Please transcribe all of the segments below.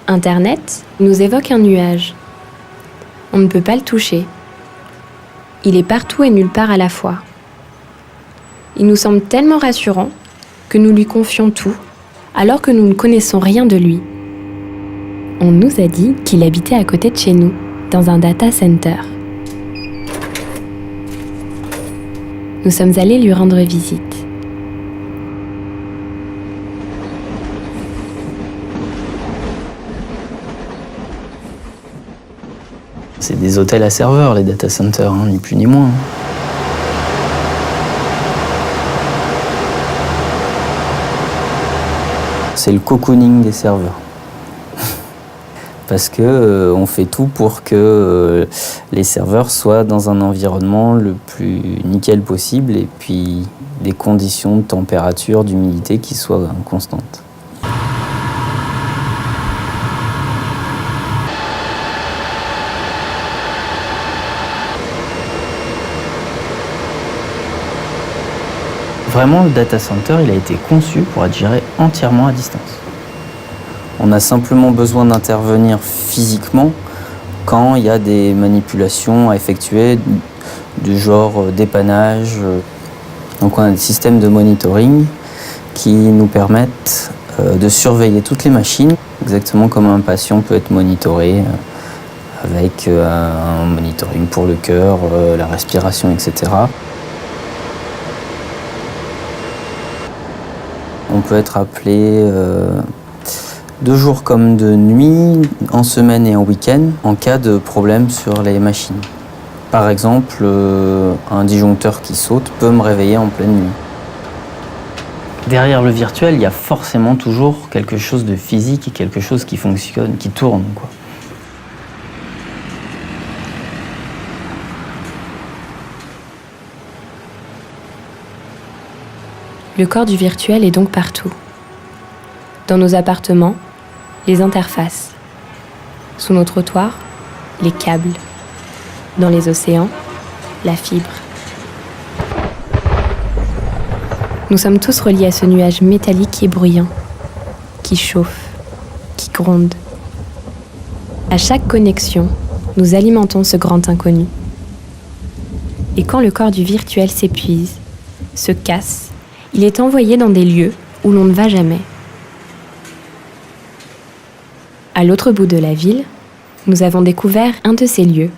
Internet nous évoque un nuage. On ne peut pas le toucher. Il est partout et nulle part à la fois. Il nous semble tellement rassurant que nous lui confions tout, alors que nous ne connaissons rien de lui. On nous a dit qu'il habitait à côté de chez nous, dans un data center. Nous sommes allés lui rendre visite. C'est des hôtels à serveurs, les data centers, ni plus ni moins. C'est le cocooning des serveurs. Parce que on fait tout pour que les serveurs soient dans un environnement le plus nickel possible et puis des conditions de température, d'humidité qui soient constantes. Vraiment, le data center, il a été conçu pour être géré entièrement à distance. On a simplement besoin d'intervenir physiquement quand il y a des manipulations à effectuer du genre dépannage. Donc on a des systèmes de monitoring qui nous permettent de surveiller toutes les machines, exactement comme un patient peut être monitoré avec un monitoring pour le cœur, la respiration, etc. On peut être appelé de jour comme de nuit, en semaine et en week-end, en cas de problème sur les machines. Par exemple, un disjoncteur qui saute peut me réveiller en pleine nuit. Derrière le virtuel, il y a forcément toujours quelque chose de physique et quelque chose qui fonctionne, qui tourne, quoi. Le corps du virtuel est donc partout. Dans nos appartements, les interfaces. Sous nos trottoirs, les câbles. Dans les océans, la fibre. Nous sommes tous reliés à ce nuage métallique et bruyant, qui chauffe, qui gronde. À chaque connexion, nous alimentons ce grand inconnu. Et quand le corps du virtuel s'épuise, se casse, il est envoyé dans des lieux où l'on ne va jamais. À l'autre bout de la ville, nous avons découvert un de ces lieux.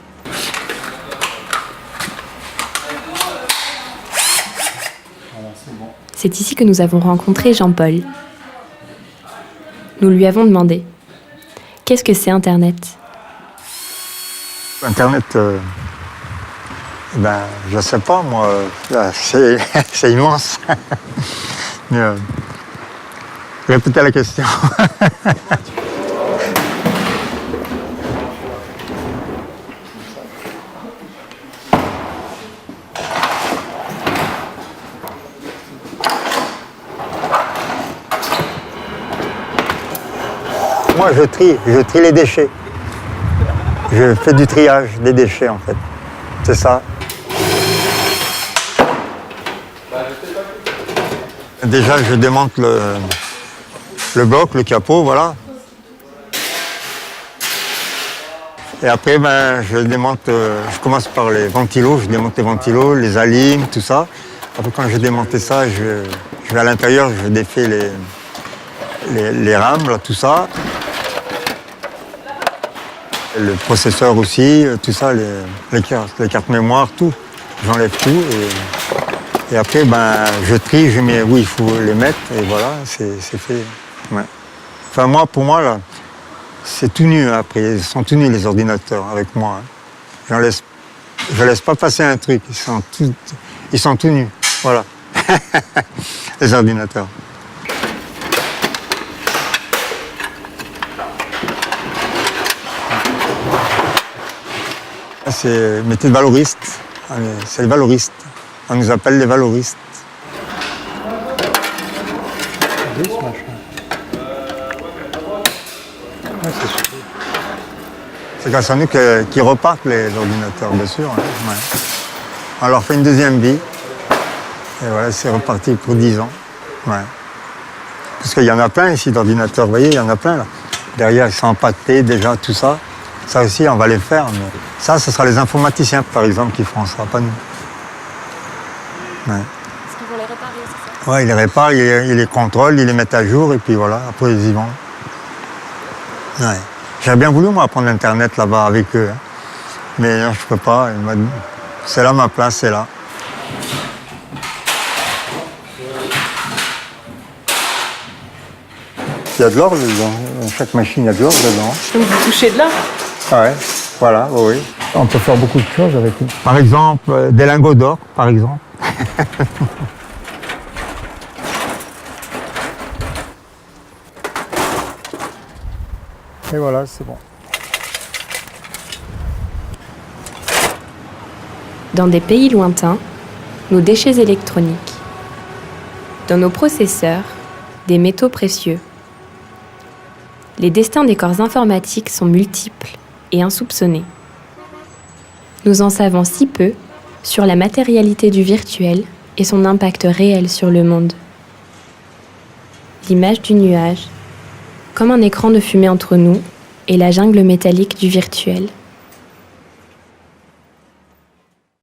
C'est ici que nous avons rencontré Jean-Paul. Nous lui avons demandé « Qu'est-ce que c'est Internet ?» Internet, je sais pas, moi, c'est immense. Mais, répétez la question. Moi, je trie les déchets. Je fais du triage des déchets, en fait. C'est ça. Déjà, je démonte le bloc, le capot, voilà. Et après, je commence par les ventilos, je démonte les ventilos, les alimes, tout ça. Après, quand j'ai démonté ça, je vais à l'intérieur, je défais les rames, là, tout ça. Le processeur aussi, tout ça, les cartes mémoire, tout. J'enlève tout et après, je trie, je mets où il faut les mettre et voilà, c'est fait. Ouais. Enfin, pour moi, là, c'est tout nu après. Ils sont tout nus, les ordinateurs, avec moi. Je laisse pas passer un truc. Ils sont tout nus. Voilà. Les ordinateurs. C'est métier de valoriste. C'est les valoristes. On nous appelle les valoristes. C'est grâce à nous qu'ils repartent les ordinateurs, bien sûr. Hein. Ouais. On leur fait une deuxième vie. Et voilà, c'est reparti pour 10 ans. Ouais. Parce qu'il y en a plein ici d'ordinateurs, vous voyez, il y en a plein là. derrière, ils sont empâtés déjà, tout ça. Ça aussi, on va les faire. Mais ça, ce sera les informaticiens, par exemple, qui feront ça, pas nous. Ouais. Est-ce qu'ils vont les réparer, c'est ça? Ouais, ils les réparent, ils les contrôlent, ils les mettent à jour, et puis voilà, après ils y vont. Ouais. J'aurais bien voulu, moi, apprendre l'Internet là-bas avec eux. Hein. Mais non, je peux pas. C'est là ma place, c'est là. Il y a de l'or dedans. Dans chaque machine, il y a de l'or dedans. Donc vous touchez de là? Ah ouais, voilà, oui. On peut faire beaucoup de choses avec eux. Par exemple, des lingots d'or, par exemple. Et voilà, c'est bon. Dans des pays lointains, nos déchets électroniques. Dans nos processeurs, des métaux précieux. Les destins des corps informatiques sont multiples et insoupçonnés. Nous en savons si peu sur la matérialité du virtuel et son impact réel sur le monde. L'image du nuage, comme un écran de fumée entre nous et la jungle métallique du virtuel.